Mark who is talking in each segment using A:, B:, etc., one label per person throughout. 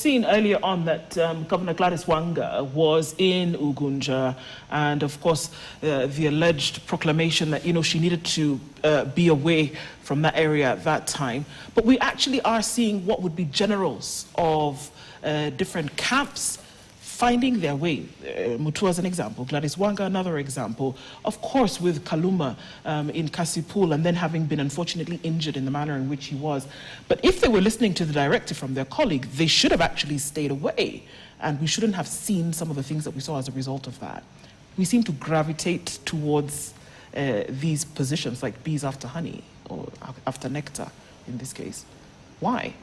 A: seen earlier on that Governor Gladys Wanga was in Ugunja, and of course the alleged proclamation that, you know, she needed to be away from that area at that time. But we actually are seeing what would be generals of different camps finding their way. Mutua as an example, Gladys Wanga another example, of course with Kaluma in Kasipul, and then having been unfortunately injured in the manner in which he was. But if they were listening to the directive from their colleague, they should have actually stayed away, and we shouldn't have seen some of the things that we saw as a result of that. We seem to gravitate towards these positions like bees after honey, or after nectar in this case. Why?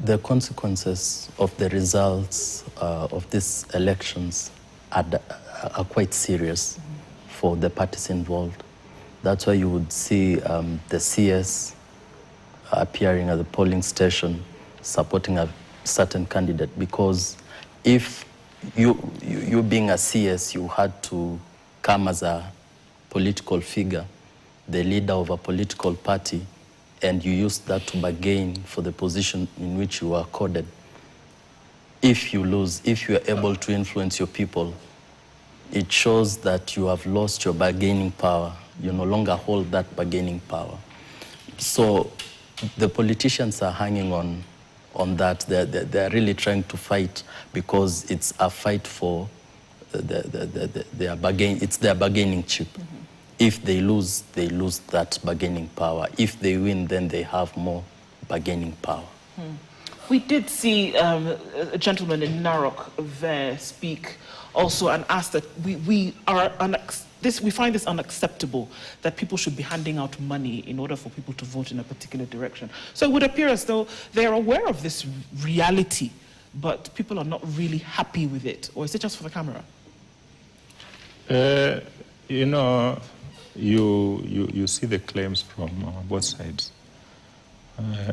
B: The consequences of the results of these elections are quite serious for the parties involved. That's why you would see the CS appearing at the polling station supporting a certain candidate, because if you being a CS, you had to come as a political figure, the leader of a political party, and you use that to bargain for the position in which you are accorded. If you lose, if you are able to influence your people, it shows that you have lost your bargaining power. You no longer hold that bargaining power. So the politicians are hanging on that. They're really trying to fight, because it's a fight for their bargain. It's their bargaining chip. If they lose that bargaining power. If they win, then they have more bargaining power.
A: We did see a gentleman in Narok there speak also and ask that we find this unacceptable, that people should be handing out money in order for people to vote in a particular direction. So it would appear as though they are aware of this reality, but people are not really happy with it. Or is it just for the camera?
C: You know, you see the claims from both sides.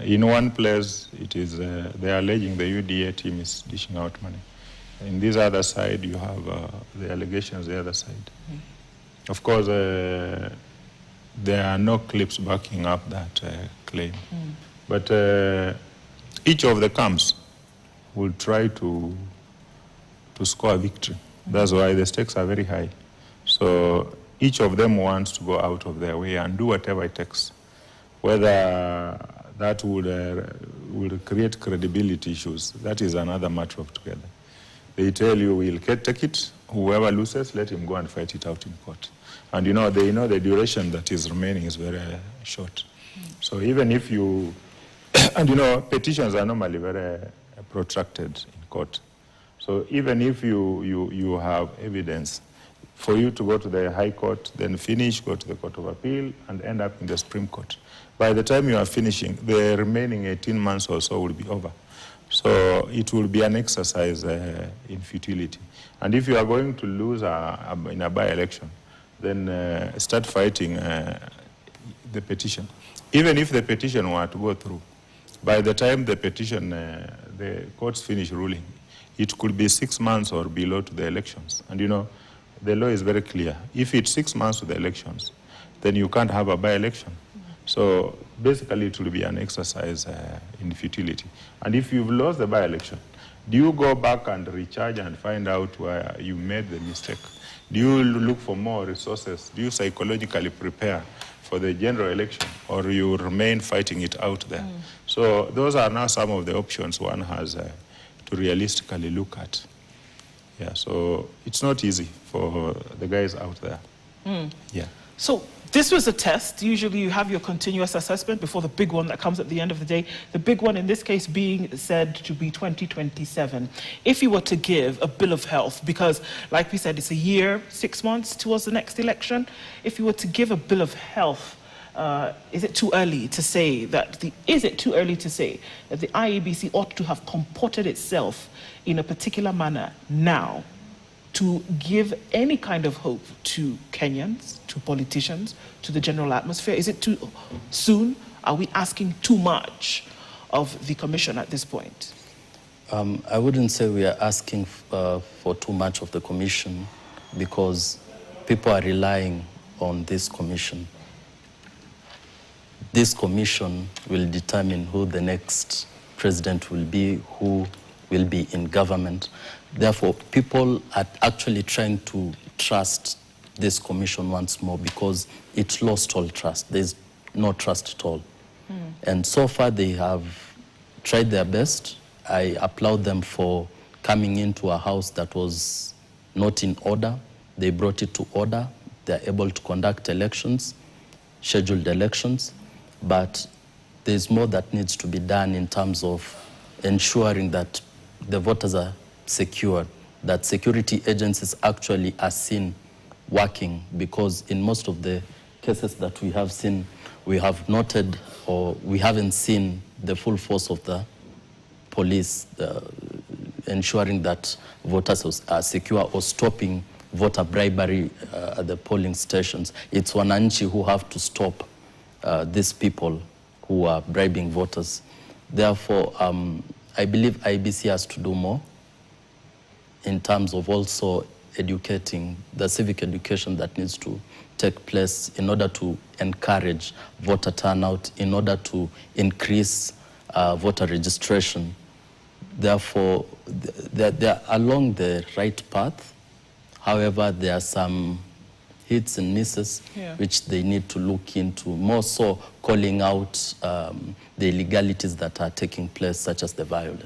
C: In one place, it is they are alleging the UDA team is dishing out money. In this other side, you have the allegations the other side. Of course, there are no clips backing up that claim. But each of the camps will try to score a victory. That's why the stakes are very high. So each of them wants to go out of their way and do whatever it takes. Whether that would create credibility issues, that is another matter altogether. They tell you, we'll take it, whoever loses, let him go and fight it out in court. And you know, they know the duration that is remaining is very short. So even if you, and you know, petitions are normally very protracted in court. So even if you have evidence, for you to go to the High Court, then finish, go to the Court of Appeal, and end up in the Supreme Court. By the time you are finishing, the remaining 18 months or so will be over. So it will be an exercise in futility. And if you are going to lose in a by-election, then start fighting the petition. Even if the petition were to go through, by the time the petition, the courts finish ruling, it could be 6 months or below to the elections. And you know, the law is very clear. If it's 6 months to the elections, then you can't have a by-election. So basically it will be an exercise in futility. And if you've lost the by-election, do you go back and recharge and find out where you made the mistake? Do you look for more resources? Do you psychologically prepare for the general election, or you remain fighting it out there? So those are now some of the options one has to realistically look at. Yeah, so it's not easy for the guys out there. Yeah.
A: So this was a test. Usually you have your continuous assessment before the big one that comes at the end of the day. The big one in this case being said to be 2027. If you were to give a bill of health, because like we said, it's a year, 6 months towards the next election. If you were to give a bill of health, is it too early to say that the IEBC ought to have comported itself in a particular manner now to give any kind of hope to Kenyans, to politicians, to the general atmosphere? Is it too soon? Are we asking too much of the Commission at this point?
B: I wouldn't say we are asking for too much of the Commission, because people are relying on this Commission. This Commission will determine who the next president will be, who will be in government. Therefore, people are actually trying to trust this commission once more because it lost all trust. There's no trust at all. And so far, they have tried their best. I applaud them for coming into a house that was not in order. They brought it to order. They're able to conduct elections, scheduled elections, but there's more that needs to be done in terms of ensuring that the voters are secure, that security agencies actually are seen working, because in most of the cases that we have seen, we have noted or we haven't seen the full force of the police ensuring that voters are secure or stopping voter bribery at the polling stations. It's wananchi who have to stop these people who are bribing voters. Therefore, I believe IEBC has to do more in terms of also educating, the civic education that needs to take place in order to encourage voter turnout, in order to increase voter registration. Therefore, they're along the right path. However, there are some hits and misses which they need to look into, more so calling out the illegalities that are taking place, such as the violence.